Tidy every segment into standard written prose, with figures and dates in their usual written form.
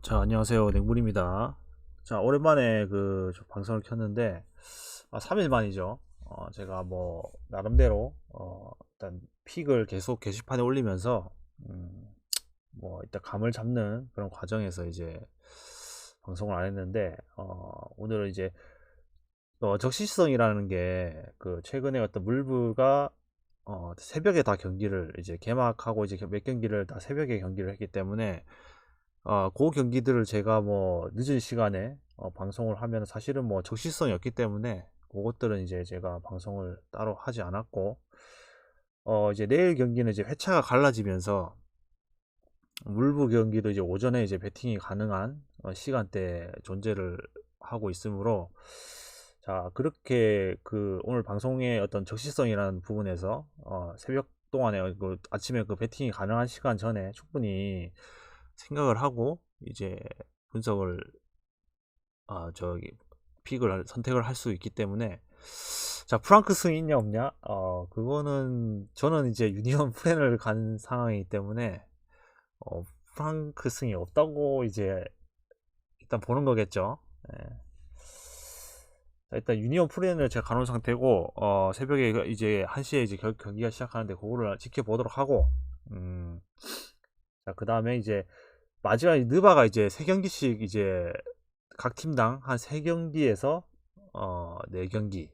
자, 안녕하세요. 냉물입니다. 자, 오랜만에 저 방송을 켰는데, 3일 만이죠. 제가 나름대로, 일단 픽을 계속 게시판에 올리면서, 음, 일단 감을 잡는 그런 과정에서 이제 방송을 안 했는데, 오늘은 이제, 적시성이라는 게, 최근에 어떤 물부가, 새벽에 다 경기를 이제 개막하고 이제 몇 경기를 다 새벽에 경기를 했기 때문에, 그 경기들을 제가 늦은 시간에 방송을 하면 사실은 적시성이 없기 때문에 그것들은 이제 제가 방송을 따로 하지 않았고, 이제 내일 경기는 이제 회차가 갈라지면서 물부 경기도 이제 오전에 이제 배팅이 가능한 시간대에 존재를 하고 있으므로, 자, 그렇게 오늘 방송의 어떤 적시성이라는 부분에서 새벽 동안에 아침에 배팅이 가능한 시간 전에 충분히 생각을 하고 이제 분석을 저기 픽을 선택을 할 수 있기 때문에, 자, 프랑크 승이 있냐 없냐, 그거는 저는 이제 유니온 플랜을 간 상황이기 때문에 프랑크 승이 없다고 이제 일단 보는 거겠죠. 예. 자, 일단 유니온 플랜을 제가 가놓은 상태고, 새벽에 이제 1시에 이제 경기가 시작하는데 그거를 지켜보도록 하고, 자, 그 다음에 이제 마지막 느바가 이제 3경기씩 이제 각 팀당 한 3경기에서 4경기,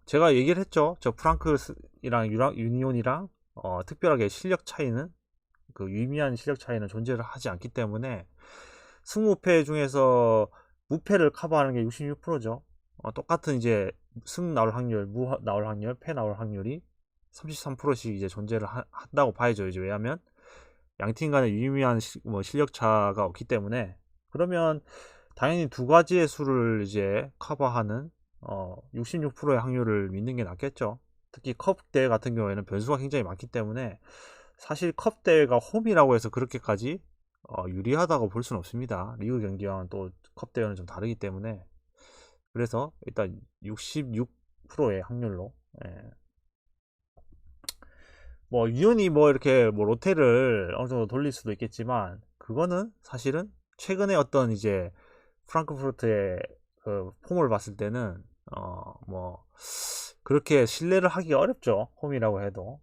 제가 얘기를 했죠. 저 프랑크이랑 유니온이랑 특별하게 실력 차이는, 유의미한 실력 차이는 존재를 하지 않기 때문에 20패 중에서 무패를 커버하는 게 66%죠. 똑같은 이제 승 나올 확률, 무 나올 확률, 패 나올 확률이 33%씩 이제 존재를 한다고 봐야죠. 이제 왜냐하면 양팀 간의 유의미한 실력 차가 없기 때문에. 그러면 당연히 두 가지의 수를 이제 커버하는 66%의 확률을 믿는 게 낫겠죠. 특히 컵 대회 같은 경우에는 변수가 굉장히 많기 때문에 사실 컵 대회가 홈이라고 해서 그렇게까지 유리하다고 볼 수는 없습니다. 리그 경기와는 또 컵 대회는 좀 다르기 때문에. 그래서 일단 66%의 확률로, 예. 유연히 이렇게 로테를 어느 정도 돌릴 수도 있겠지만, 그거는 사실은 최근에 어떤 이제 프랑크푸르트의 그 폼을 봤을 때는 그렇게 신뢰를 하기가 어렵죠. 홈이라고 해도.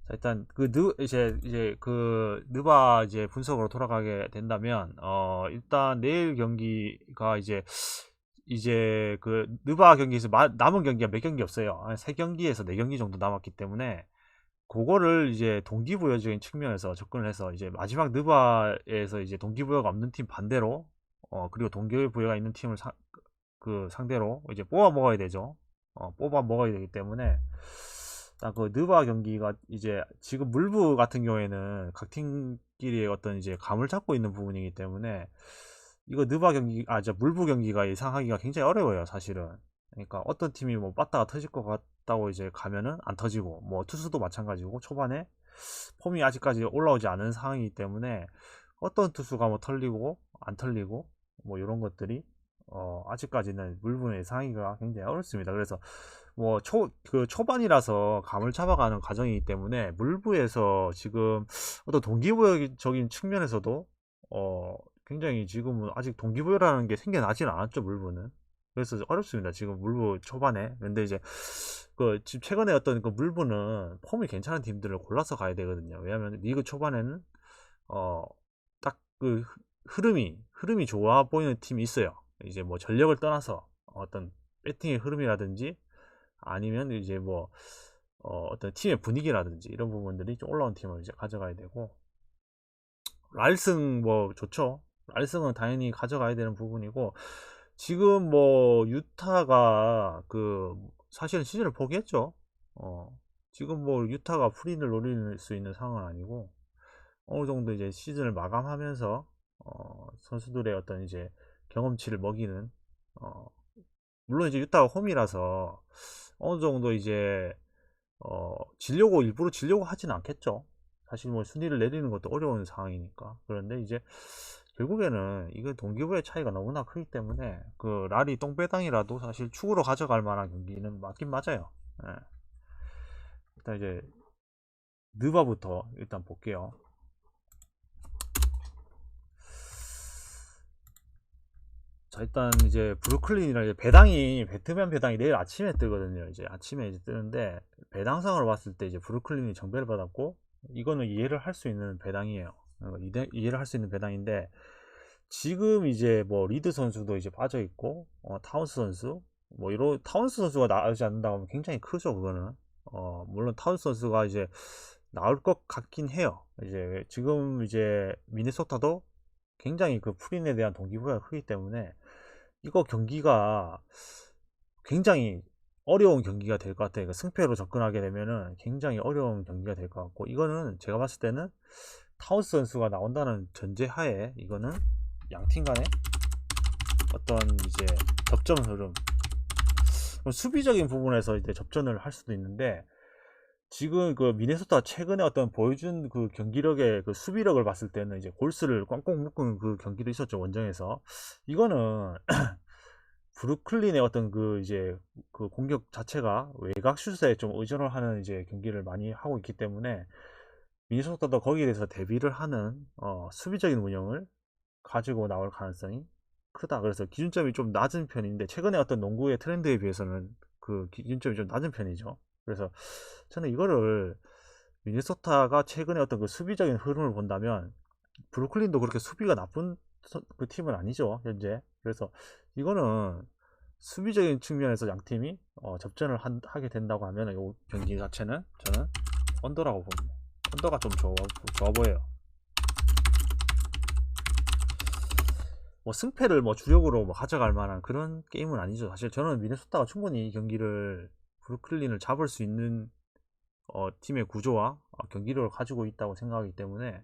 자, 일단 이제 그 느바 이제 분석으로 돌아가게 된다면, 일단 내일 경기가 이제 느바 경기에서 남은 경기가 몇 경기 없어요. 한 3경기에서 4경기 정도 남았기 때문에 그거를 이제 동기부여적인 측면에서 접근을 해서 이제 마지막 느바에서 이제 동기부여가 없는 팀 반대로, 그리고 동기부여가 있는 팀을 상대로 이제 뽑아 먹어야 되죠. 뽑아 먹어야 되기 때문에, 그 느바 경기가 이제 지금 물부 같은 경우에는 각 팀끼리의 어떤 이제 감을 잡고 있는 부분이기 때문에, 이거 느바 경기, 저 물부 경기가 예상하기가 굉장히 어려워요, 사실은. 그러니까 어떤 팀이 빠따가 터질 것 같다고 이제 가면은 안 터지고, 투수도 마찬가지고, 초반에 폼이 아직까지 올라오지 않은 상황이기 때문에 어떤 투수가 털리고 안 털리고 이런 것들이 아직까지는 물분의 예상하기가 굉장히 어렵습니다. 그래서 초반이라서 감을 잡아가는 과정이기 때문에 물부에서 지금 어떤 동기부여적인 측면에서도 굉장히 지금은 아직 동기부여라는 게 생겨나질 않았죠, 물부는. 그래서 어렵습니다, 지금 물부 초반에. 근데 이제 지금 최근에 어떤 물부는 폼이 괜찮은 팀들을 골라서 가야 되거든요. 왜냐하면 리그 초반에는 딱 흐름이 좋아 보이는 팀이 있어요. 이제 전력을 떠나서 어떤 배팅의 흐름이라든지, 아니면 이제 어떤 팀의 분위기라든지 이런 부분들이 좀 올라온 팀을 이제 가져가야 되고, 랄승 좋죠. 랄승은 당연히 가져가야 되는 부분이고, 지금 유타가 사실은 시즌을 포기했죠. 지금 유타가 프린을 노릴 수 있는 상황은 아니고, 어느 정도 이제 시즌을 마감하면서 선수들의 어떤 이제 경험치를 먹이는, 어, 물론 이제 유타가 홈이라서 어느 정도 이제 일부러 지려고 하진 않겠죠. 사실 순위를 내리는 것도 어려운 상황이니까. 그런데 이제 결국에는 이거 동기부의 차이가 너무나 크기 때문에 랄이 똥배당이라도 사실 축으로 가져갈 만한 경기는 맞긴 맞아요. 예. 일단 이제 느바부터 일단 볼게요. 자, 일단 이제 브루클린이랑 이제 배당이 배트맨 배당이 내일 아침에 뜨거든요. 이제 아침에 이제 뜨는데 배당상으로 봤을 때 이제 브루클린이 정배를 받았고 이거는 이해를 할 수 있는 배당이에요. 이해를 할 수 있는 배당인데 지금 이제 뭐 리드 선수도 이제 빠져 있고 타운스 선수 뭐 이런 타운스 선수가 나오지 않는다고 하면 굉장히 크죠. 그거는 물론 타운스 선수가 이제 나올 것 같긴 해요. 이제 지금 이제 미네소타도 굉장히 그 프린에 대한 동기부여가 크기 때문에 이거 경기가 굉장히 어려운 경기가 될 것 같아요. 그러니까 승패로 접근하게 되면은 굉장히 어려운 경기가 될 것 같고 이거는 제가 봤을 때는 타운스 선수가 나온다는 전제하에 이거는 양팀 간의 어떤 이제 접전 흐름 수비적인 부분에서 이제 접전을 할 수도 있는데 지금 그 미네소타 최근에 어떤 보여준 그 경기력의 그 수비력을 봤을 때는 이제 골스를 꽝꽝 묶은 그 경기도 있었죠. 원정에서 이거는 브루클린의 어떤 그 이제 그 공격 자체가 외곽 슛에 좀 의존을 하는 이제 경기를 많이 하고 있기 때문에 미네소타도 거기에 대해서 대비를 하는 수비적인 운영을 가지고 나올 가능성이 크다. 그래서 기준점이 좀 낮은 편인데 최근에 어떤 농구의 트렌드에 비해서는 그 기준점이 좀 낮은 편이죠. 그래서 저는 이거를 미네소타가 최근에 어떤 그 수비적인 흐름을 본다면 브루클린도 그렇게 수비가 나쁜 그 팀은 아니죠 현재. 그래서 이거는 수비적인 측면에서 양 팀이 접전을 하게 된다고 하면 이 경기 자체는 저는 언더라고 봅니다. 언더가 좀 좋아 보여요. 뭐 승패를 뭐 주력으로 뭐 가져갈 만한 그런 게임은 아니죠. 사실 저는 미네소타가 충분히 이 경기를 브루클린을 잡을 수 있는 팀의 구조와 경기력을 가지고 있다고 생각하기 때문에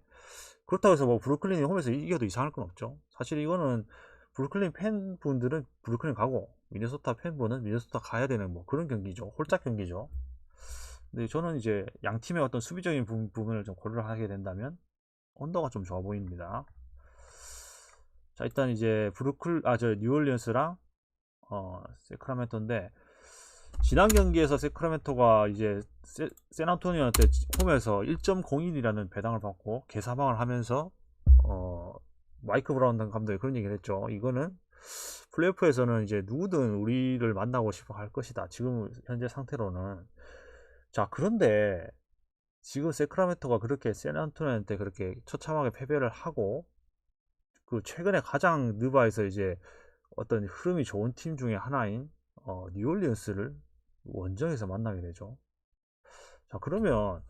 그렇다고 해서 뭐 브루클린이 홈에서 이겨도 이상할 건 없죠. 사실 이거는 브루클린 팬분들은 브루클린 가고 미네소타 팬분은 미네소타 가야 되는 뭐 그런 경기죠. 홀짝 경기죠. 근데 저는 이제 양 팀의 어떤 수비적인 부분을 좀 고려를 하게 된다면 언더가 좀 좋아 보입니다. 자, 일단 이제 저 뉴올리언스랑 세크라멘토인데 지난 경기에서 세크라멘토가 이제 샌안토니오한테 홈에서 1.01이라는 배당을 받고 개사망을 하면서 마이크 브라운 감독이 그런 얘기를 했죠. 이거는 플레이오프에서는 이제 누구든 우리를 만나고 싶어 할 것이다. 지금 현재 상태로는. 자, 그런데 지금 세크라멘토가 그렇게 샌안토니오한테 그렇게 처참하게 패배를 하고 그 최근에 가장 느바에서 이제 어떤 흐름이 좋은 팀 중에 하나인 뉴올리언스를 원정에서 만나게 되죠. 자, 그러면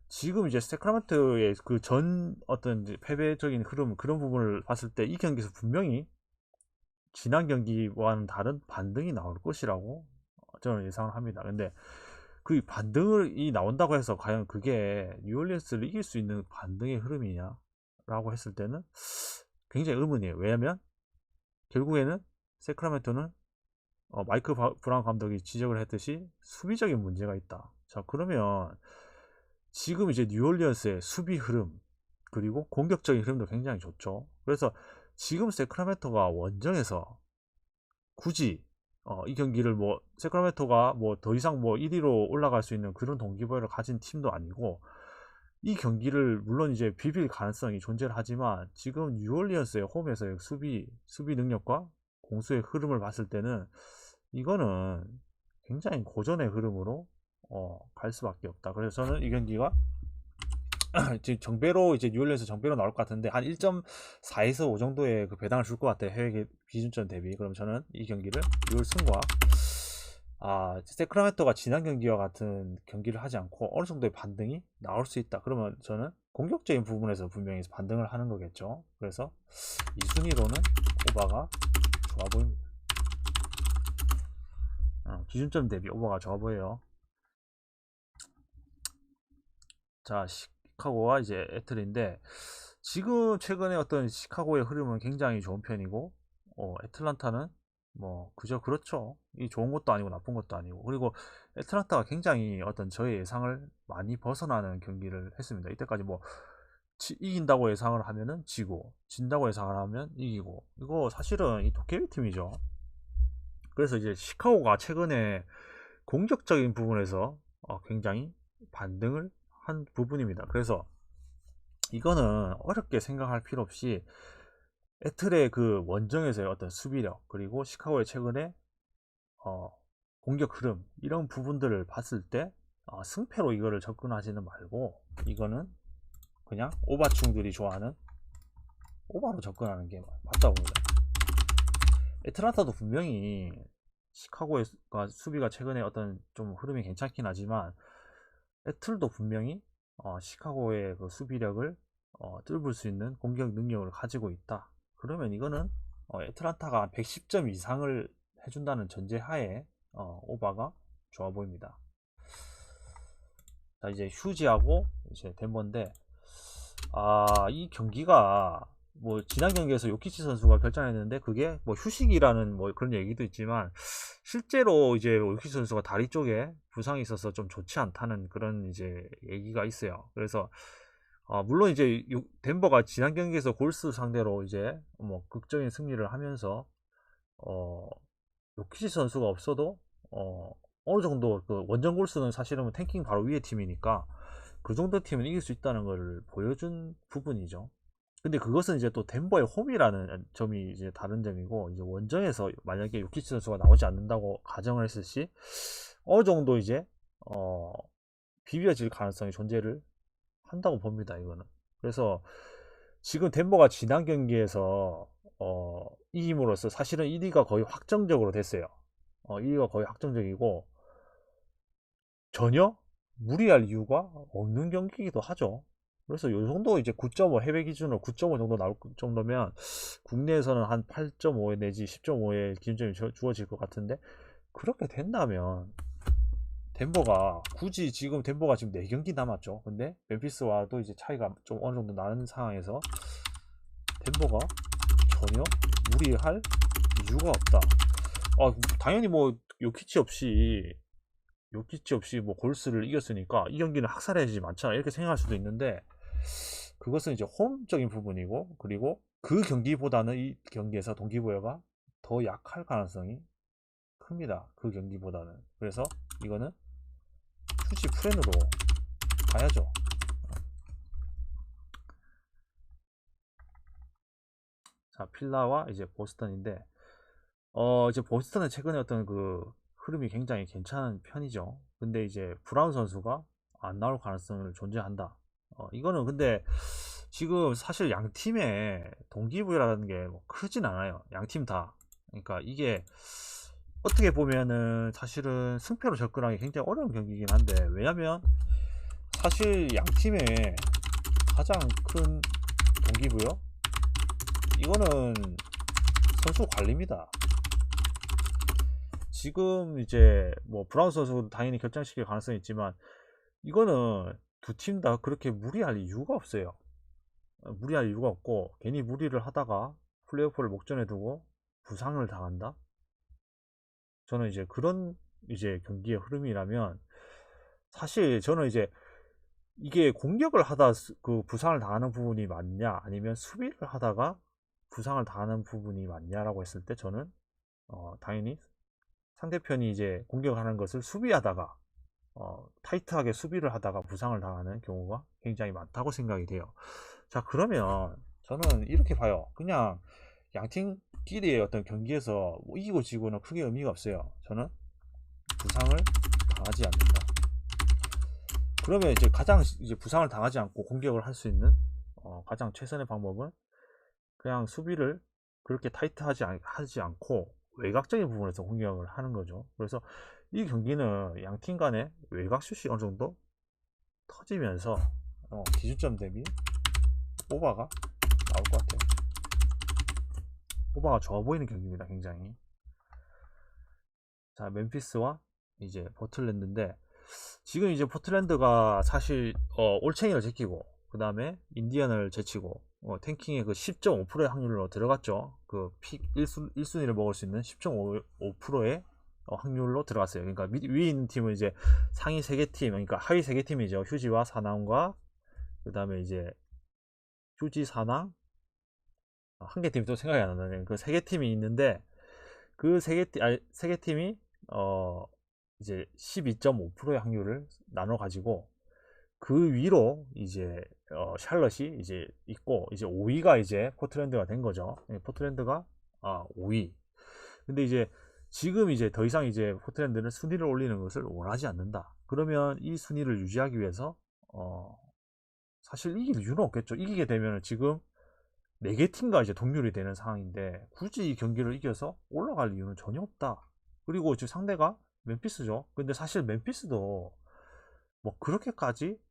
지금 이제 세크라멘토의 그 전 어떤 패배적인 흐름 그런 부분을 봤을 때 이 경기에서 분명히 지난 경기와는 다른 반등이 나올 것이라고 저는 예상을 합니다. 근데 그 반등이 나온다고 해서 과연 그게 뉴올리언스를 이길 수 있는 반등의 흐름이냐 라고 했을 때는 굉장히 의문이에요. 왜냐면 결국에는 세크라멘토는 마이크 브라운 감독이 지적을 했듯이 수비적인 문제가 있다. 자, 그러면 지금 이제 뉴올리언스의 수비 흐름 그리고 공격적인 흐름도 굉장히 좋죠. 그래서 지금 세크라멘토가 원정에서 굳이 이 경기를 뭐 세크라멘토가 뭐 더 이상 뭐 1위로 올라갈 수 있는 그런 동기부여를 가진 팀도 아니고 이 경기를 물론 이제 비빌 가능성이 존재를 하지만 지금 뉴올리언스의 홈에서의 수비 능력과 공수의 흐름을 봤을 때는 이거는 굉장히 고전의 흐름으로 갈 수밖에 없다. 그래서 저는 이 경기가 지금 정배로 이제 뉴올리언스 정배로 나올 것 같은데 한 1.4에서 5 정도의 그 배당을 줄 것 같아요. 해외 기준점 대비. 그럼 저는 이 경기를 뉴올 승과 세크라멘토가 지난 경기와 같은 경기를 하지 않고 어느 정도의 반등이 나올 수 있다. 그러면 저는 공격적인 부분에서 분명히 반등을 하는 거겠죠. 그래서 이 순위로는 오바가 좋아 보입니다. 기준점 대비 오버가 좋아 보여요. 자, 시카고와 이제 애틀인데 지금 최근에 어떤 시카고의 흐름은 굉장히 좋은 편이고 애틀란타는 뭐 그저 그렇죠. 이 좋은 것도 아니고 나쁜 것도 아니고 그리고 애틀란타가 굉장히 어떤 저의 예상을 많이 벗어나는 경기를 했습니다. 이때까지 뭐 이긴다고 예상을 하면은 지고 진다고 예상을 하면 이기고 이거 사실은 이 도깨비 팀이죠. 그래서 이제 시카고가 최근에 공격적인 부분에서 굉장히 반등을 한 부분입니다. 그래서 이거는 어렵게 생각할 필요 없이 애틀의 그 원정에서의 어떤 수비력, 그리고 시카고의 최근에 어, 공격 흐름, 이런 부분들을 봤을 때 승패로 이거를 접근하지는 말고 이거는 그냥 오바충들이 좋아하는 오바로 접근하는 게 맞다고 봅니다. 애틀란타도 분명히 시카고의 수비가 최근에 어떤 좀 흐름이 괜찮긴 하지만 애틀도 분명히 시카고의 그 수비력을 뚫을 수 있는 공격 능력을 가지고 있다. 그러면 이거는 애틀란타가 110점 이상을 해준다는 전제하에 오바가 좋아 보입니다. 자, 이제 휴지하고 이제 덴버인데, 이 경기가 뭐 지난 경기에서 요키치 선수가 결정했는데 그게 뭐 휴식이라는 뭐 그런 얘기도 있지만 실제로 이제 요키치 선수가 다리 쪽에 부상이 있어서 좀 좋지 않다는 그런 이제 얘기가 있어요. 그래서 물론 이제 덴버가 지난 경기에서 골스 상대로 이제 뭐 극적인 승리를 하면서 요키치 선수가 없어도 어느 정도 그 원정 골스는 사실은 탱킹 바로 위에 팀이니까 그 정도 팀은 이길 수 있다는 걸 보여준 부분이죠. 근데 그것은 이제 또 덴버의 홈이라는 점이 이제 다른 점이고, 이제 원정에서 만약에 요키치 선수가 나오지 않는다고 가정을 했을 시 어느 정도 이제 비벼질 가능성이 존재를 한다고 봅니다, 이거는. 그래서 지금 덴버가 지난 경기에서 이김으로써 사실은 1위가 거의 확정적으로 됐어요. 1위가 거의 확정적이고 전혀 무리할 이유가 없는 경기이기도 하죠. 그래서 요 정도 이제 9.5 해외 기준으로 9.5 정도 나올 정도면 국내에서는 한 8.5 내지 10.5의 기준점이 주어질 것 같은데, 그렇게 된다면 덴버가 굳이 지금 덴버가 지금 4경기 남았죠. 근데 멤피스와도 이제 차이가 좀 어느 정도 나는 상황에서 덴버가 전혀 무리할 이유가 없다. 당연히 뭐 요키치 없이 뭐 골스를 이겼으니까 이 경기는 학살해야지 많잖아, 이렇게 생각할 수도 있는데, 그것은 이제 홈적인 부분이고, 그리고 그 경기보다는 이 경기에서 동기부여가 더 약할 가능성이 큽니다, 그 경기보다는. 그래서 이거는 휴지 프렌으로 가야죠. 자, 필라와 이제 보스턴인데, 이제 보스턴은 최근에 어떤 그 흐름이 굉장히 괜찮은 편이죠. 근데 이제 브라운 선수가 안 나올 가능성을 존재한다. 이거는 근데 지금 사실 양 팀의 동기부여라는 게뭐 크진 않아요, 양 팀 다. 그러니까 이게 어떻게 보면은 사실은 승패로 접근하기 굉장히 어려운 경기이긴 한데, 왜냐면 사실 양 팀의 가장 큰 동기부여, 이거는 선수 관리입니다. 지금 이제 뭐 브라운 선수 당연히 결정시킬 가능성이 있지만 이거는 두 팀 다 그렇게 무리할 이유가 없어요. 무리할 이유가 없고, 괜히 무리를 하다가 플레이오프를 목전에 두고 부상을 당한다? 저는 이제 그런 이제 경기의 흐름이라면, 사실 저는 이제 이게 공격을 하다 그 부상을 당하는 부분이 맞냐, 아니면 수비를 하다가 부상을 당하는 부분이 맞냐라고 했을 때 저는 당연히 상대편이 이제 공격하는 것을 수비하다가 타이트하게 수비를 하다가 부상을 당하는 경우가 굉장히 많다고 생각이 돼요. 자, 그러면 저는 이렇게 봐요. 그냥 양팀끼리의 어떤 경기에서 뭐 이기고 지고는 크게 의미가 없어요. 저는 부상을 당하지 않는다. 그러면 이제 가장 이제 부상을 당하지 않고 공격을 할 수 있는 가장 최선의 방법은 그냥 수비를 그렇게 하지 않고 외곽적인 부분에서 공격을 하는 거죠. 그래서 이 경기는 양 팀 간의 외곽 슛이 어느 정도 터지면서 기준점 대비 오바가 나올 것 같아요. 오바가 좋아 보이는 경기입니다, 굉장히. 자, 멤피스와 이제 포틀랜드인데, 지금 이제 포틀랜드가 사실 올챙이를 제끼고 그 다음에 인디언을 제치고 탱킹의 그 10.5%의 확률로 들어갔죠. 그 픽 1순위를 먹을 수 있는 10.5%의 확률로 들어갔어요. 그러니까 위에 있는 팀은 이제 상위 3개 팀, 그러니까 하위 3개 팀이죠. 휴지와 사낭과 그 다음에 이제 휴지, 사낭, 한 개 팀이 또 생각이 안 나네. 그 3개 팀이 있는데, 그 3개 팀이 이제 12.5%의 확률을 나눠 가지고 그 위로 이제 샬럿이 이제 있고 이제 5위가 이제 포틀랜드가 된 거죠. 포틀랜드가 5위. 근데 이제 지금 이제 더 이상 이제 포틀랜드는 순위를 올리는 것을 원하지 않는다. 그러면 이 순위를 유지하기 위해서 사실 이길 이유는 없겠죠. 이기게 되면 지금 4개 팀과 이제 동률이 되는 상황인데 굳이 이 경기를 이겨서 올라갈 이유는 전혀 없다. 그리고 지금 상대가 멤피스죠. 근데 사실 멤피스도 뭐 그렇게까지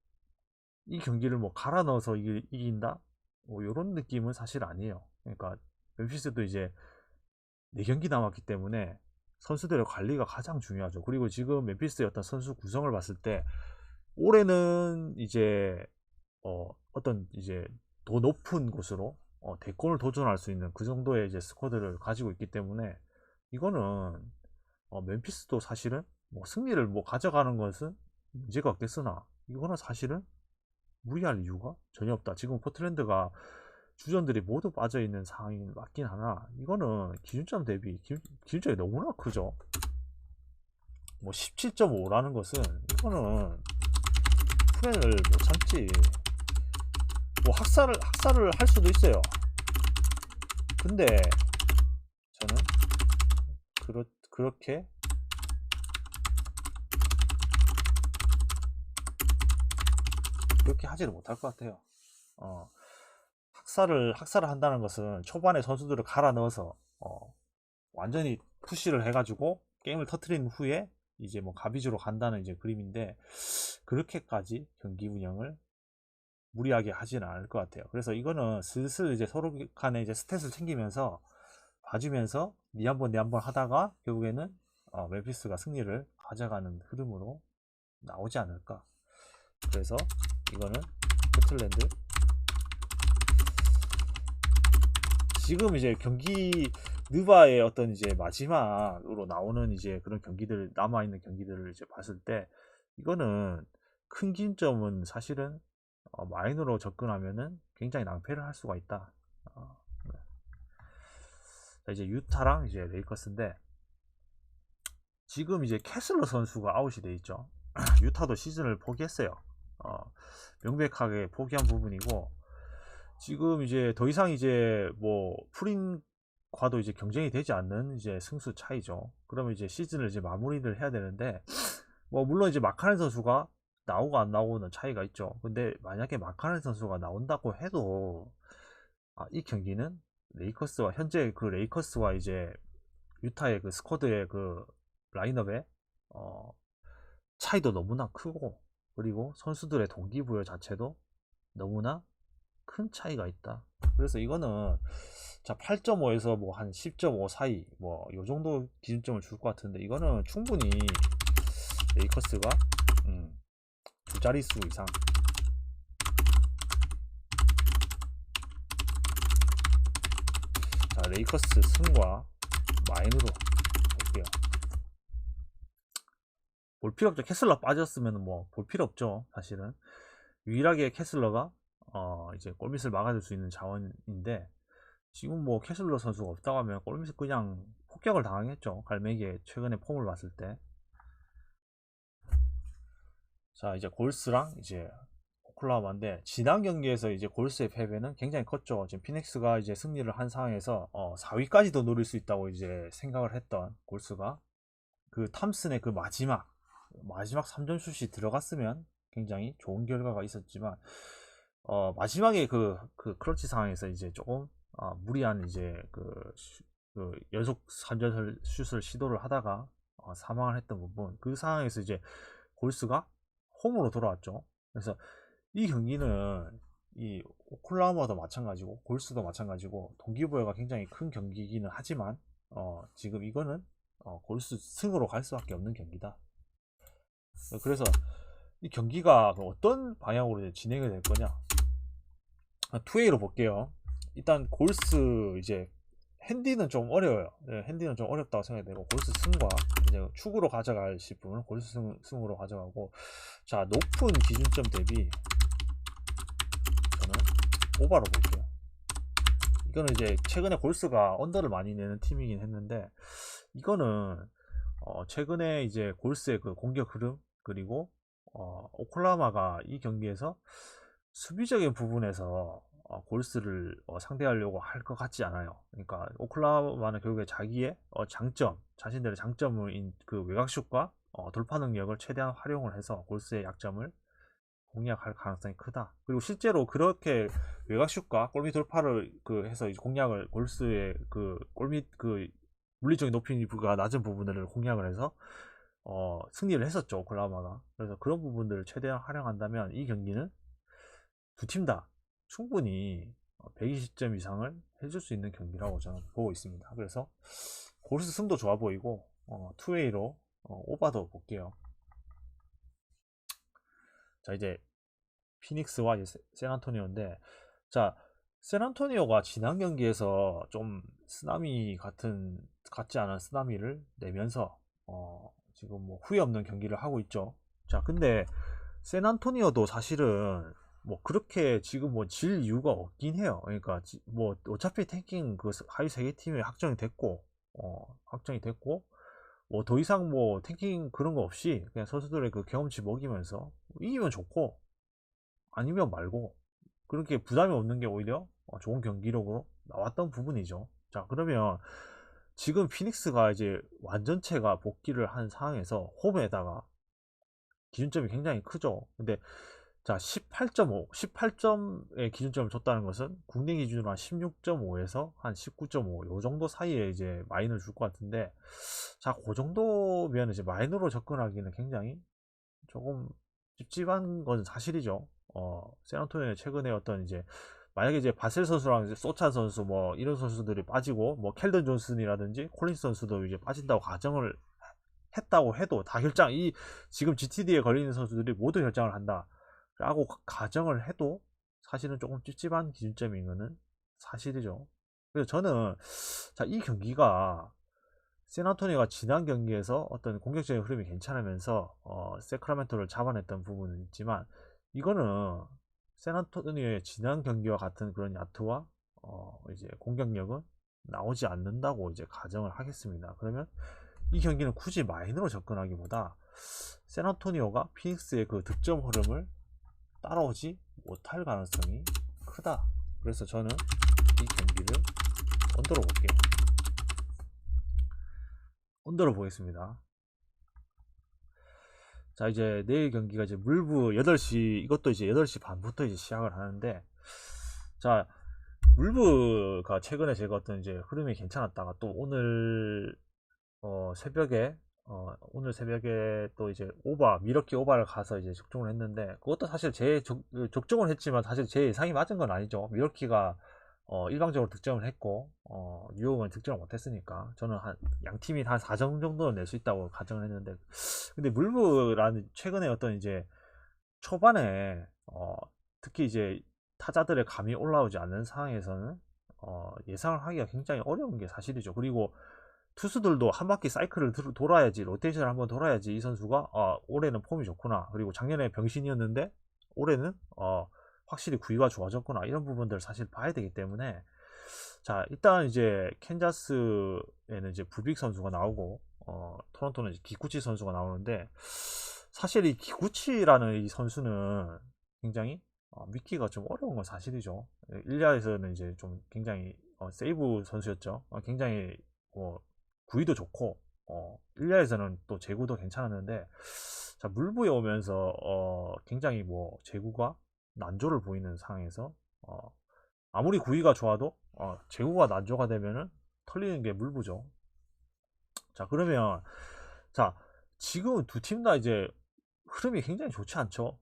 이 경기를 뭐 갈아 넣어서 이긴다? 뭐 이런 느낌은 사실 아니에요. 그러니까 멤피스도 이제 4경기 남았기 때문에 선수들의 관리가 가장 중요하죠. 그리고 지금 멤피스의 어떤 선수 구성을 봤을 때 올해는 이제 어떤 이제 더 높은 곳으로 대권을 도전할 수 있는 그 정도의 이제 스쿼드를 가지고 있기 때문에 이거는 멤피스도 사실은 뭐 승리를 뭐 가져가는 것은 문제가 없겠으나 이거는 사실은 무리할 이유가 전혀 없다. 지금 포틀랜드가 주전들이 모두 빠져있는 상황이 맞긴 하나 이거는 기준점 대비 기준점이 너무나 크죠. 뭐 17.5라는 것은 이거는 프렌을 못 참지. 뭐 학살을 할 수도 있어요. 근데 저는 그렇게 하지를 못할 것 같아요. 학살을 한다는 것은 초반에 선수들을 갈아 넣어서 완전히 푸시를 해가지고 게임을 터트린 후에 이제 뭐 가비주로 간다는 이제 그림인데 그렇게까지 경기 운영을 무리하게 하지는 않을 것 같아요. 그래서 이거는 슬슬 이제 서로 간에 이제 스탯을 챙기면서 봐주면서 니 한 번 내 한 번 하다가 결국에는 멤피스가 승리를 가져가는 흐름으로 나오지 않을까. 그래서 이거는 포틀랜드 지금 이제 경기 느바의 어떤 이제 마지막으로 나오는 이제 그런 경기들 남아있는 경기들을 이제 봤을 때 이거는 큰 기점은 사실은 마인으로 접근하면은 굉장히 낭패를 할 수가 있다. 네. 자, 이제 유타랑 이제 레이커스인데 지금 이제 캐슬러 선수가 아웃이 돼 있죠. 유타도 시즌을 포기했어요. 명백하게 포기한 부분이고 지금 이제 더 이상 이제 뭐 프린과도 이제 경쟁이 되지 않는 이제 승수 차이죠. 그러면 이제 시즌을 이제 마무리를 해야 되는데 뭐 물론 이제 마카렌 선수가 나오고 안 나오는 차이가 있죠. 근데 만약에 마카렌 선수가 나온다고 해도 이 경기는 레이커스와 현재 그 레이커스와 이제 유타의 그 스쿼드의 그 라인업의 차이도 너무나 크고 그리고 선수들의 동기부여 자체도 너무나 큰 차이가 있다. 그래서 이거는 자 8.5에서 뭐 한 10.5 사이 뭐 요 정도 기준점을 줄 것 같은데 이거는 충분히 레이커스가 두 자릿수 이상 자 레이커스 승과 마인으로 볼게요. 볼 필요 없죠. 캐슬러 빠졌으면 뭐 볼 필요 없죠. 사실은 유일하게 캐슬러가 이제 골밑을 막아줄 수 있는 자원인데 지금 뭐 캐슬러 선수가 없다고 하면 골밑을 그냥 폭격을 당하겠죠. 갈매기의 최근에 폼을 봤을 때. 자 이제 골스랑 이제 오클라호마인데 지난 경기에서 이제 골스의 패배는 굉장히 컸죠. 지금 피닉스가 이제 승리를 한 상황에서 4위까지도 노릴 수 있다고 이제 생각을 했던 골스가 그 탐슨의 그 마지막 3점 슛이 들어갔으면 굉장히 좋은 결과가 있었지만 마지막에 그 클러치 상황에서 이제 조금 무리한 이제 그 연속 3점 슛을 시도를 하다가 사망을 했던 부분 그 상황에서 이제 골스가 홈으로 돌아왔죠. 그래서 이 경기는 이 오클라호마도 마찬가지고 골스도 마찬가지고 동기부여가 굉장히 큰 경기이기는 하지만 지금 이거는 골스 승으로 갈 수밖에 없는 경기다. 그래서 이 경기가 어떤 방향으로 진행이 될 거냐 2A로 볼게요. 일단 골스 이제 핸디는 좀 어려워요. 네, 핸디는 좀 어렵다고 생각이 되고 골스 승과 이제 축으로 가져가실 분은 골스 승으로 가져가고 자 높은 기준점 대비 저는 오바로 볼게요. 이거는 이제 최근에 골스가 언더를 많이 내는 팀이긴 했는데 이거는 최근에 이제 골스의 그 공격 흐름 그리고 오클라호마가 이 경기에서 수비적인 부분에서 골스를 상대하려고 할 것 같지 않아요. 그러니까 오클라호마는 결국에 자기의 장점, 자신들의 장점인 그 외곽슛과 돌파 능력을 최대한 활용을 해서 골스의 약점을 공략할 가능성이 크다. 그리고 실제로 그렇게 외곽슛과 골밑 돌파를 해서 공략을 골스의 그 골밑 그 물리적인 높이가 낮은 부분들을 공략을 해서 승리를 했었죠, 오클라호마가. 그래서 그런 부분들을 최대한 활용한다면 이 경기는 두 팀 다 충분히 120점 이상을 해줄 수 있는 경기라고 저는 보고 있습니다. 그래서 골스 승도 좋아 보이고 투웨이로 오바도 볼게요. 자, 이제 피닉스와 이제 샌안토니오인데, 자, 샌안토니오가 지난 경기에서 좀 쓰나미 같지 않은 쓰나미를 내면서 지금 뭐 후회 없는 경기를 하고 있죠. 자, 근데 샌안토니오도 사실은 뭐 그렇게 지금 뭐 질 이유가 없긴 해요. 그러니까 뭐 어차피 탱킹 그 하위 세 개 팀에 확정이 됐고 뭐 더 이상 뭐 탱킹 그런 거 없이 그냥 선수들의 그 경험치 먹이면서 이기면 좋고 아니면 말고 그렇게 부담이 없는 게 오히려 좋은 경기력으로 나왔던 부분이죠. 자, 그러면 지금 피닉스가 이제 완전체가 복귀를 한 상황에서 홈에다가 기준점이 굉장히 크죠. 근데 자, 18점의 기준점을 줬다는 것은 국내 기준으로 한 16.5에서 한 19.5 요 정도 사이에 이제 마인을 줄 것 같은데, 자, 그 정도면 이제 마인으로 접근하기는 굉장히 조금 찝찝한 건 사실이죠. 샌안토니오의 최근에 어떤 이제 만약에 이제 바셀 선수랑 이제 소찬 선수 뭐 이런 선수들이 빠지고 뭐 켈던 존슨이라든지 콜린스 선수도 이제 빠진다고 가정을 했다고 해도 다 지금 GTD에 걸리는 선수들이 모두 결정을 한다 라고 가정을 해도 사실은 조금 찝찝한 기준점인 거는 사실이죠. 그래서 저는 자, 이 경기가 샌안토니오가 지난 경기에서 어떤 공격적인 흐름이 괜찮으면서 세크라멘토를 잡아냈던 부분은 있지만, 이거는 샌안토니오의 지난 경기와 같은 그런 야투와 이제 공격력은 나오지 않는다고 이제 가정을 하겠습니다. 그러면 이 경기는 굳이 마인으로 접근하기보다 샌안토니오가 피닉스의 그 득점 흐름을 따라오지 못할 가능성이 크다. 그래서 저는 이 경기를 언더로 볼게요. 언더로 보겠습니다. 자, 이제 내일 경기가 이제 물부 8시, 이것도 이제 8시 반부터 이제 시작을 하는데, 자, 물부가 최근에 제가 어떤 이제 흐름이 괜찮았다가 또 오늘 새벽에 오늘 새벽에 또 이제 미러키 오바를 가서 이제 적중을 했는데, 그것도 사실 적중을 했지만 사실 제 예상이 맞은 건 아니죠. 미러키가 일방적으로 득점을 했고 뉴욕은 득점을 못했으니까 저는 양 팀이 한 4점 정도는 낼 수 있다고 가정을 했는데, 근데 물부라는 최근에 어떤 이제 초반에 특히 이제 타자들의 감이 올라오지 않는 상황에서는 예상을 하기가 굉장히 어려운 게 사실이죠. 그리고 투수들도 한 바퀴 사이클을 돌아야지, 로테이션을 한번 돌아야지 이 선수가 올해는 폼이 좋구나, 그리고 작년에 병신이었는데 올해는 확실히 구위가 좋아졌구나, 이런 부분들을 사실 봐야 되기 때문에, 자, 일단 이제 캔자스에는 이제 부빅 선수가 나오고 토론토는 이제 기쿠치 선수가 나오는데, 사실 이 기쿠치라는 이 선수는 굉장히 믿기가 좀 어려운 건 사실이죠. 1야에서는 이제 좀 굉장히 세이브 선수였죠. 굉장히 구위도 좋고 1야에서는 또 제구도 괜찮았는데, 자, 물부에 오면서 굉장히 뭐 제구가 난조를 보이는 상황에서 아무리 구위가 좋아도 제구가 난조가 되면은 털리는 게 물부죠. 자, 그러면 자, 지금 두 팀 다 이제 흐름이 굉장히 좋지 않죠.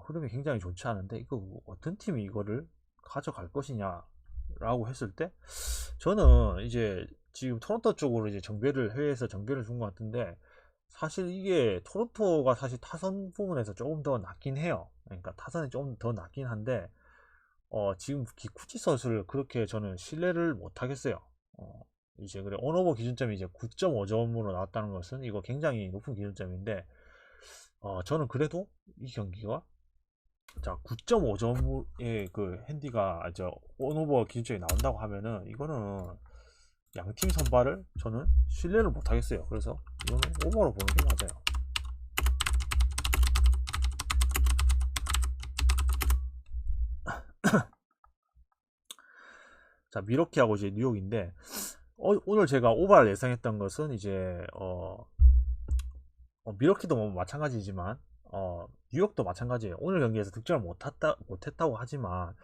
흐름이 굉장히 좋지 않은데 이거 어떤 팀이 이거를 가져갈 것이냐 라고 했을 때, 저는 이제 지금 토론토 쪽으로 이제 해외에서 정배를 준 것 같은데, 사실 이게 토론토가 사실 타선 부분에서 조금 더 낫긴 해요. 그러니까 타선이 좀 더 낫긴 한데 지금 기쿠치 선수를 그렇게 저는 신뢰를 못 하겠어요. 이제 그래 온오버 기준점이 이제 9.5점으로 나왔다는 것은 이거 굉장히 높은 기준점인데, 저는 그래도 이 경기가 자 9.5점의 그 핸디가 온오버 기준점이 나온다고 하면은 이거는 양팀 선발을 저는 신뢰를 못 하겠어요. 그래서 이거는 오버로 보는 게 맞아요. 자, 미러키하고 이제 뉴욕인데, 오늘 제가 오바를 예상했던 것은 이제, 미러키도 뭐 마찬가지지만, 뉴욕도 마찬가지예요. 오늘 경기에서 득점을 못했다고 하지만,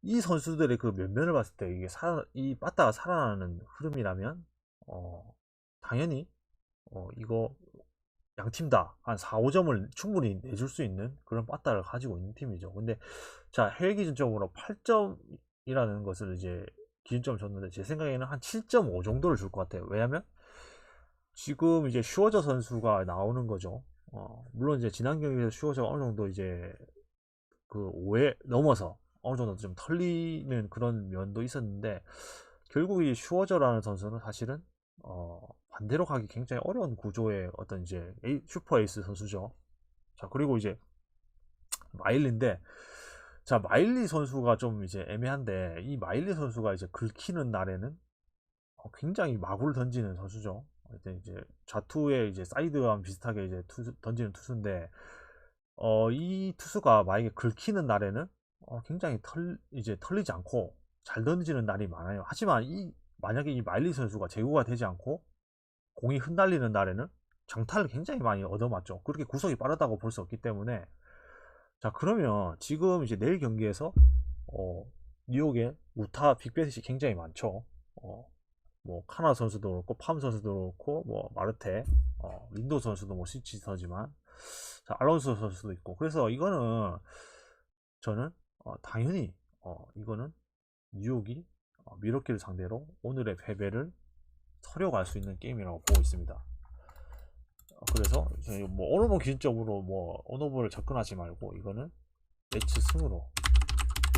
이 선수들의 그 면면을 봤을 때 이게 이 빠따가 살아나는 흐름이라면, 당연히, 이거 양팀 다 한 4, 5점을 충분히 내줄 수 있는 그런 빠따를 가지고 있는 팀이죠. 근데 자, 해외 기준점으로 8점이라는 것을 이제 기준점을 줬는데 제 생각에는 한 7.5 정도를 줄 것 같아요. 왜냐면 지금 이제 슈어저 선수가 나오는 거죠. 물론 이제 지난 경기에서 슈어저가 어느 정도 이제 그 5회 넘어서 어느 정도 좀 털리는 그런 면도 있었는데 결국 이 슈어저라는 선수는 사실은 반대로 가기 굉장히 어려운 구조의 어떤 이제 슈퍼 에이스 선수죠. 자, 그리고 이제 마일리인데, 자, 마일리 선수가 좀 이제 애매한데, 이 마일리 선수가 이제 긁히는 날에는 굉장히 마구를 던지는 선수죠. 이제 좌투에 이제 사이드와 비슷하게 이제 던지는 투수인데, 이 투수가 만약에 긁히는 날에는 굉장히 이제 털리지 않고 잘 던지는 날이 많아요. 하지만 만약에 이 마일리 선수가 제구가 되지 않고 공이 흩날리는 날에는 장타를 굉장히 많이 얻어맞죠. 그렇게 구속이 빠르다고 볼 수 없기 때문에 자, 그러면 지금 이제 내일 경기에서 뉴욕에 우타 빅베이스 굉장히 많죠. 뭐 카나 선수도 그렇고 팜 선수도 그렇고 뭐 마르테, 린도 선수도 뭐 시치서지만 자, 알론소 선수도 있고 그래서 이거는 저는 당연히 이거는 뉴욕이 미러키를 상대로 오늘의 패배를 서려갈 수 있는 게임이라고 보고 있습니다. 그래서 뭐 오늘 뭐 기준적으로 뭐 온오버를 접근하지 말고 이거는 매치 승으로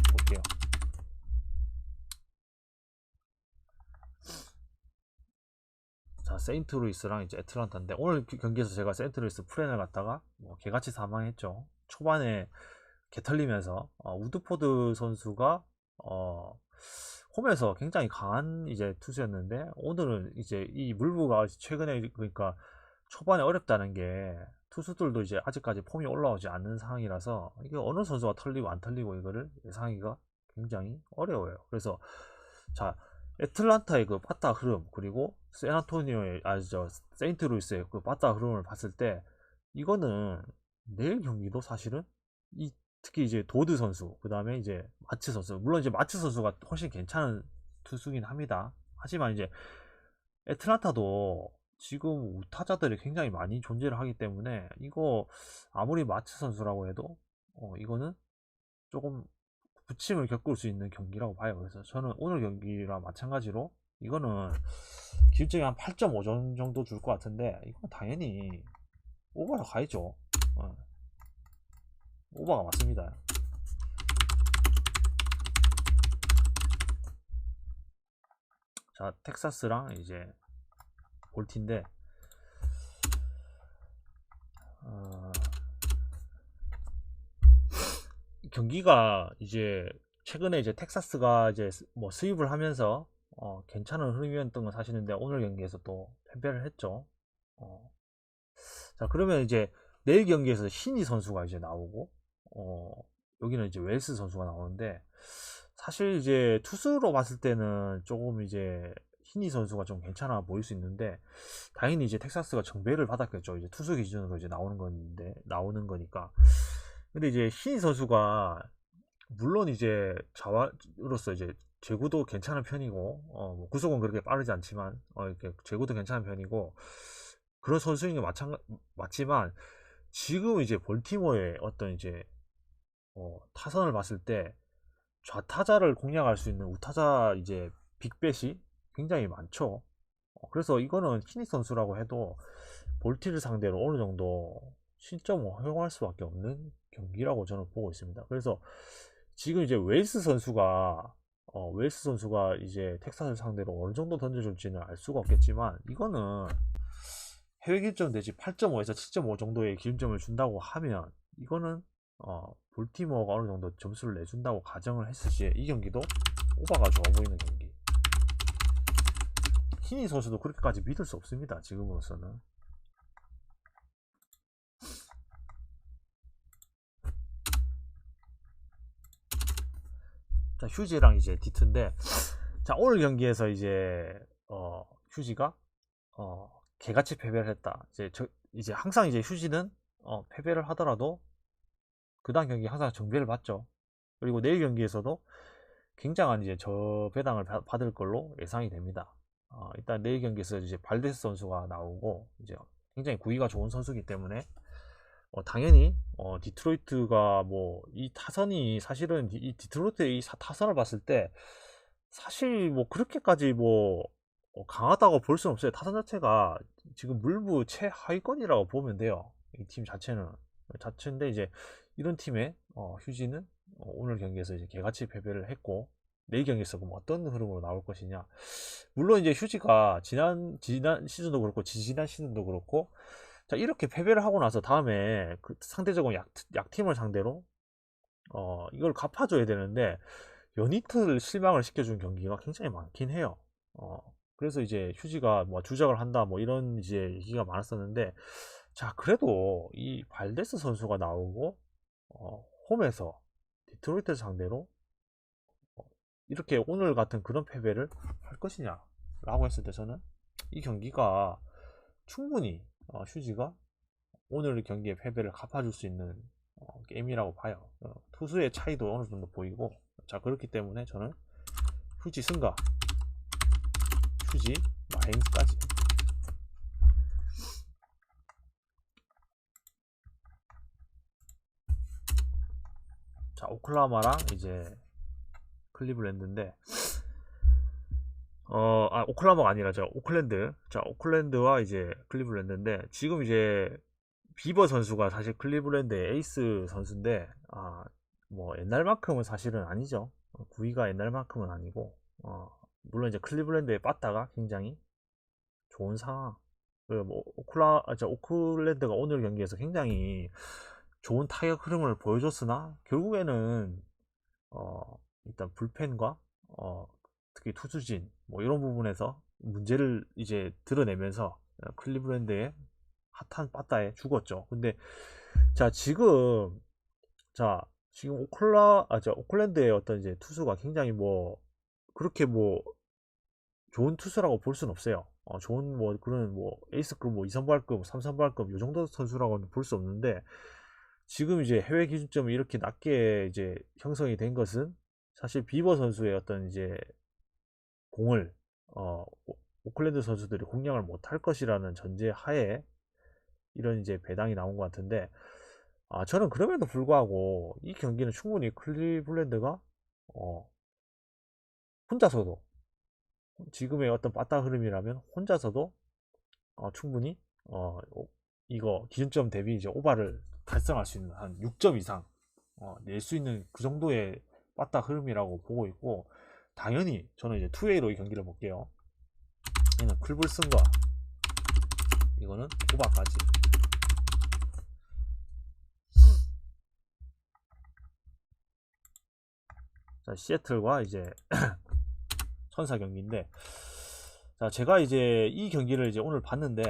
볼게요. 자, 세인트루이스랑 이제 애틀란타인데 오늘 경기에서 제가 세인트루이스 프렌을 갖다가 뭐 개같이 사망했죠. 초반에 개 털리면서 우드포드 선수가 홈에서 굉장히 강한 이제 투수였는데 오늘은 이제 이 물부가 최근에 그러니까 초반에 어렵다는 게 투수들도 이제 아직까지 폼이 올라오지 않는 상황이라서 이게 어느 선수가 털리고 안 털리고 이거를 예상하기가 굉장히 어려워요. 그래서 자, 애틀란타의 그 빠따 흐름 그리고 샌안토니오의 세인트루이스의 그 빠따 흐름을 봤을 때 이거는 내일 경기도 사실은 특히 이제 도드 선수 그 다음에 이제 마츠 선수 물론 이제 마츠 선수가 훨씬 괜찮은 투수긴 합니다. 하지만 이제 애틀란타도 지금 우타자들이 굉장히 많이 존재를 하기 때문에 이거 아무리 마츠 선수라고 해도 이거는 조금 부침을 겪을 수 있는 경기라고 봐요. 그래서 저는 오늘 경기랑 마찬가지로 이거는 기준점이 한 8.5 정도 줄 것 같은데 이건 당연히 오버가 가야죠. 오버가 맞습니다. 자, 텍사스랑 이제 볼티인데 경기가 이제 최근에 이제 텍사스가 이제 뭐 수입을 하면서 괜찮은 흐름이었던 건 사실인데 오늘 경기에서 또 패배를 했죠. 자, 그러면 이제 내일 경기에서 신이 선수가 이제 나오고 여기는 이제 웰스 선수가 나오는데 사실 이제 투수로 봤을 때는 조금 이제 히니 선수가 좀 괜찮아 보일 수 있는데 당연히 이제 텍사스가 정배를 받았겠죠. 이제 투수 기준으로 이제 나오는 거니까. 근데 이제 히니 선수가 물론 이제 자와로서 이제 제구도 괜찮은 편이고 뭐 구속은 그렇게 빠르지 않지만 이렇게 제구도 괜찮은 편이고 그런 선수인 게 맞지만 지금 이제 볼티모어의 어떤 이제 타선을 봤을 때 좌타자를 공략할 수 있는 우타자 이제 빅뱃이 굉장히 많죠. 그래서 이거는 키니 선수라고 해도 볼티를 상대로 어느 정도 신점을 허용할 수밖에 없는 경기라고 저는 보고 있습니다. 그래서 지금 이제 웨일스 선수가 이제 텍사스를 상대로 어느 정도 던져줄지는 알 수가 없겠지만 이거는 해외 기준점 대지 8.5에서 7.5 정도의 기준점을 준다고 하면 이거는 볼티모어가 어느 정도 점수를 내준다고 가정을 했을 시에 이 경기도 오바가 좋아 보이는 경기. 히니 선수도 그렇게까지 믿을 수 없습니다. 지금으로서는. 자, 휴지랑 이제 디트인데 자, 오늘 경기에서 이제 휴지가 개같이 패배를 했다. 이제 항상 이제 휴지는 패배를 하더라도 그 다음 경기 항상 정배를 받죠. 그리고 내일 경기에서도 굉장한 이제 저배당을 받을 걸로 예상이 됩니다. 일단 내일 경기에서 이제 발데스 선수가 나오고 이제 굉장히 구위가 좋은 선수이기 때문에 당연히 디트로이트가 뭐 이 타선이 사실은 이 디트로이트의 이 타선을 봤을 때 사실 뭐 그렇게까지 뭐 강하다고 볼 수는 없어요. 타선 자체가 지금 물부 최하위권이라고 보면 돼요. 이 팀 자체는 자체인데 이제 이런 팀의 휴지는 오늘 경기에서 이제 개같이 패배를 했고 내일 경기에서 그럼 어떤 흐름으로 나올 것이냐. 물론 이제 휴지가 지난 시즌도 그렇고 지지난 시즌도 그렇고 자 이렇게 패배를 하고 나서 다음에 그 상대적으로 약팀을 상대로 이걸 갚아줘야 되는데 연이틀 실망을 시켜준 경기가 굉장히 많긴 해요. 그래서 이제 휴지가 뭐 주작을 한다 뭐 이런 이제 얘기가 많았었는데 자 그래도 이 발데스 선수가 나오고 홈에서 디트로이트 상대로 이렇게 오늘 같은 그런 패배를 할 것이냐 라고 했을 때 저는 이 경기가 충분히 휴지가 오늘 경기의 패배를 갚아줄 수 있는 게임이라고 봐요. 투수의 차이도 어느 정도 보이고 자 그렇기 때문에 저는 휴지 승가 휴지 마인스까지. 자 오클라호마랑 이제 클리블랜드인데 오클라호마가 아니라 저 오클랜드. 자 오클랜드와 이제 클리블랜드인데 지금 이제 비버 선수가 사실 클리블랜드의 에이스 선수인데 뭐 옛날만큼은 사실은 아니죠. 구위가 옛날만큼은 아니고 물론 이제 클리블랜드에 빠따가 굉장히 좋은 상황. 뭐 오클랜드가 오늘 경기에서 굉장히 좋은 타격 흐름을 보여줬으나 결국에는 일단 불펜과 특히 투수진 뭐 이런 부분에서 문제를 이제 드러내면서 클리블랜드의 핫한 빠따에 죽었죠. 근데 자 지금 오클랜드의 어떤 이제 투수가 굉장히 뭐 그렇게 뭐 좋은 투수라고 볼 수는 없어요. 좋은 뭐 그런 뭐 에이스급 뭐 2선발급 3선발급 요 정도 선수라고는 볼 수 없는데 지금 이제 해외 기준점이 이렇게 낮게 이제 형성이 된 것은 사실 비버 선수의 어떤 이제 공을 오클랜드 선수들이 공략을 못할 것이라는 전제 하에 이런 이제 배당이 나온 것 같은데 저는 그럼에도 불구하고 이 경기는 충분히 클리블랜드가 혼자서도 지금의 어떤 빠따 흐름이라면 혼자서도 충분히 이거 기준점 대비 이제 오바를 달성할 수 있는 한 6점 이상 낼 수 있는 그 정도의 빠따 흐름이라고 보고 있고 당연히 저는 이제 2웨이로 이 경기를 볼게요. 얘는 클불슨과 이거는 오바까지. 자 시애틀과 이제 천사 경기인데 자 제가 이제 이 경기를 이제 오늘 봤는데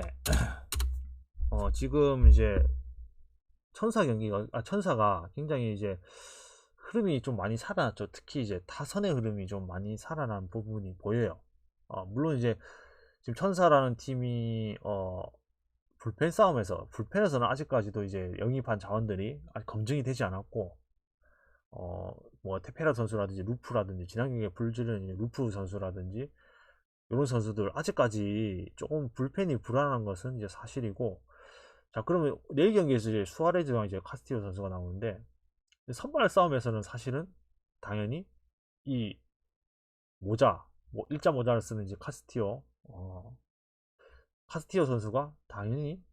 지금 이제 천사가 굉장히 이제 흐름이 좀 많이 살아났죠. 특히 이제 타선의 흐름이 좀 많이 살아난 부분이 보여요. 물론 이제 지금 천사라는 팀이 불펜 싸움에서 불펜에서는 아직까지도 이제 영입한 자원들이 아직 검증이 되지 않았고 뭐 테페라 선수라든지 루프라든지 지난 경기에 불지른 루프 선수라든지 이런 선수들 아직까지 조금 불펜이 불안한 것은 이제 사실이고 자 그러면 내일 경기에서 이제 수아레즈와 이제 카스티오 선수가 나오는데 선발 싸움에서는 사실은 당연히 이 모자 뭐 일자 모자를 쓰는 이제 카스티오 선수가 당연히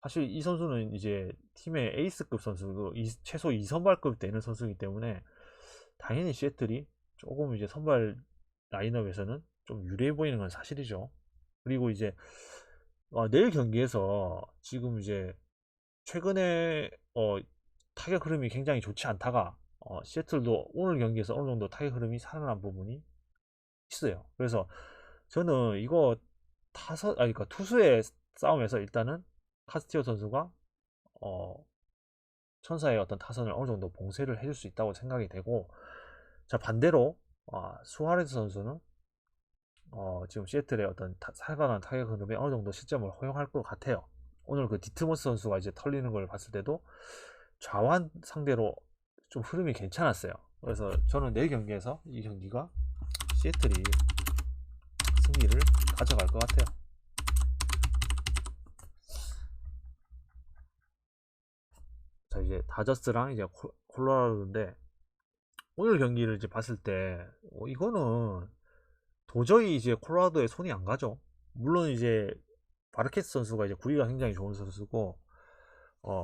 사실 이 선수는 이제 팀의 에이스급 선수 최소 2선발급 되는 선수이기 때문에 당연히 시애틀이 조금 이제 선발 라인업에서는 좀 유리해 보이는 건 사실이죠. 그리고 이제 내일 경기에서 지금 이제 최근에 타격 흐름이 굉장히 좋지 않다가 시애틀도 오늘 경기에서 어느 정도 타격 흐름이 살아난 부분이 있어요. 그래서 저는 이거 그러니까 투수의 싸움에서 일단은 카스티오 선수가 어, 천사의 어떤 타선을 어느 정도 봉쇄를 해줄 수 있다고 생각이 되고 자 반대로 수아레즈 선수는 지금 시애틀의 어떤 살아가는 타격 흐름에 어느 정도 시점을 허용할 것 같아요. 오늘 그 디트머스 선수가 이제 털리는 걸 봤을 때도 좌완 상대로 좀 흐름이 괜찮았어요. 그래서 저는 내일 경기에서 이 경기가 시애틀이 승리를 가져갈 것 같아요. 자, 이제 다저스랑 이제 콜로라도인데 오늘 경기를 이제 봤을 때 이거는 도저히 이제 콜로라도에 손이 안 가죠. 물론 이제 바르케스 선수가 이제 구위가 굉장히 좋은 선수고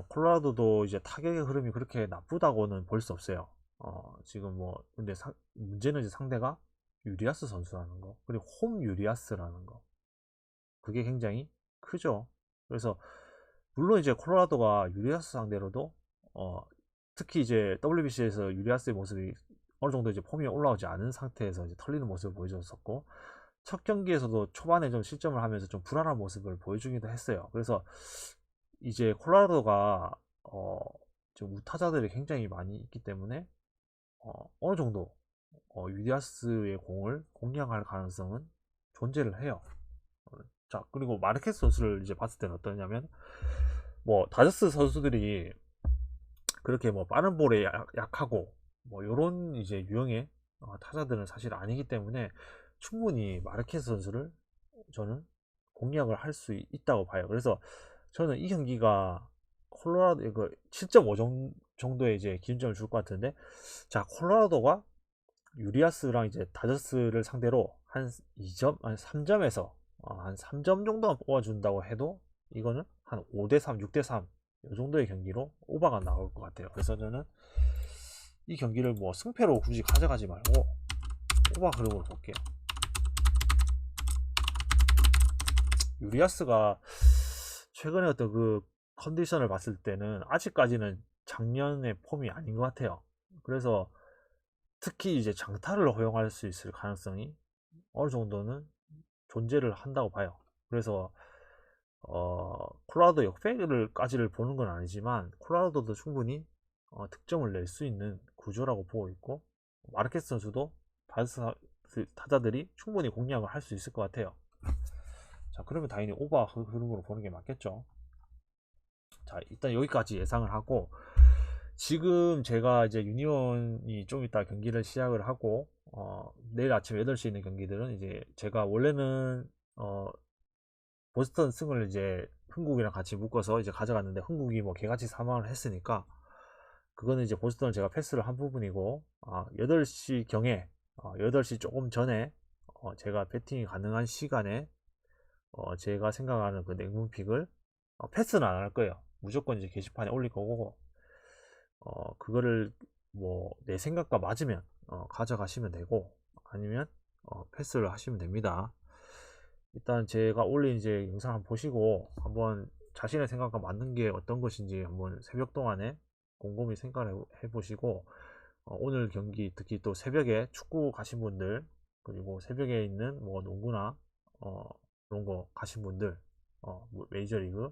콜로라도도 이제 타격의 흐름이 그렇게 나쁘다고는 볼 수 없어요. 지금 뭐 근데 문제는 이제 상대가 유리아스 선수라는 거, 그리고 홈 유리아스라는 거, 그게 굉장히 크죠. 그래서 물론 이제 콜로라도가 유리아스 상대로도 특히 이제 WBC에서 유리아스의 모습이 어느 정도 이제 폼이 올라오지 않은 상태에서 이제 털리는 모습을 보여줬었고, 첫 경기에서도 초반에 좀 실점을 하면서 좀 불안한 모습을 보여주기도 했어요. 그래서 이제 콜로라도가 좀 우타자들이 굉장히 많이 있기 때문에 어느 정도 유리아스의 공을 공략할 가능성은 존재를 해요. 자, 그리고 마르케스 선수를 이제 봤을 때는 어떠냐면, 뭐 다저스 선수들이 그렇게 뭐 빠른 볼에 약하고 뭐 요런 이제 유형의 타자들은 사실 아니기 때문에 충분히 마르케스 선수를 저는 공략을 할 수 있다고 봐요. 그래서 저는 이 경기가 콜로라도 그 7.5 정도의 이제 기준점을 줄 것 같은데, 자, 콜로라도가 유리아스랑 이제 다저스를 상대로 한 2점, 한 3점에서 한 3점 정도만 뽑아준다고 해도 이거는 한 5대3, 6대3 이 정도의 경기로 오버가 나올 것 같아요. 그래서 저는 이 경기를 뭐 승패로 굳이 가져가지 말고 오버 흐름으로 볼게요. 유리아스가 최근에 어떤 그 컨디션을 봤을 때는 아직까지는 작년의 폼이 아닌 것 같아요. 그래서 특히 이제 장타를 허용할 수 있을 가능성이 어느 정도는 존재를 한다고 봐요. 그래서 콜로라도 역배를까지를 보는 건 아니지만 콜로라도도 충분히 득점을 낼 수 있는 구조라고 보고 있고, 마르케스 선수도 바스 타자들이 충분히 공략을 할 수 있을 것 같아요. 자, 그러면 당연히 오버 흐름으로 보는 게 맞겠죠. 자, 일단 여기까지 예상을 하고, 지금 제가 이제 유니온이 좀 이따 경기를 시작을 하고 내일 아침 8시에 있는 경기들은 이제 제가 원래는 보스턴 승을 이제 흥국이랑 같이 묶어서 이제 가져갔는데, 흥국이 뭐 개같이 사망을 했으니까 그거는 이제 보스턴을 제가 패스를 한 부분이고, 8시 경에 8시 조금 전에 제가 배팅이 가능한 시간에 제가 생각하는 그 냉문픽을 패스는 안 할 거예요. 무조건 이제 게시판에 올릴 거고, 그거를 뭐 내 생각과 맞으면 가져가시면 되고, 아니면 패스를 하시면 됩니다. 일단 제가 올린 이제 영상 한번 보시고 한번 자신의 생각과 맞는 게 어떤 것인지 한번 새벽 동안에 곰곰이 생각을 해보시고, 오늘 경기 특히 또 새벽에 축구 가신 분들, 그리고 새벽에 있는 뭐 농구나 그런 거 가신 분들, 뭐 메이저리그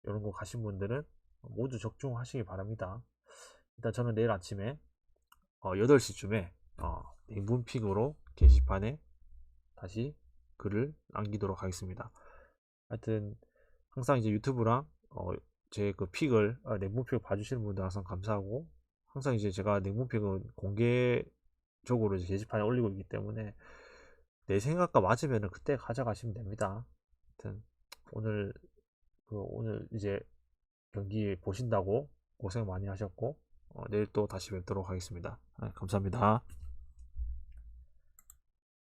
이런 거 가신 분들은 모두 적중하시기 바랍니다. 일단 저는 내일 아침에 8시쯤에 냉분픽으로 게시판에 다시 글을 남기도록 하겠습니다. 하여튼 항상 이제 유튜브랑 제 그 픽을 냉분픽을 봐주시는 분들 항상 감사하고, 항상 이제 제가 냉분픽은 공개적으로 이제 게시판에 올리고 있기 때문에 내 생각과 맞으면 그때 가져가시면 됩니다. 하여튼 오늘 이제 경기 보신다고 고생 많이 하셨고, 내일 또 다시 뵙도록 하겠습니다. 감사합니다.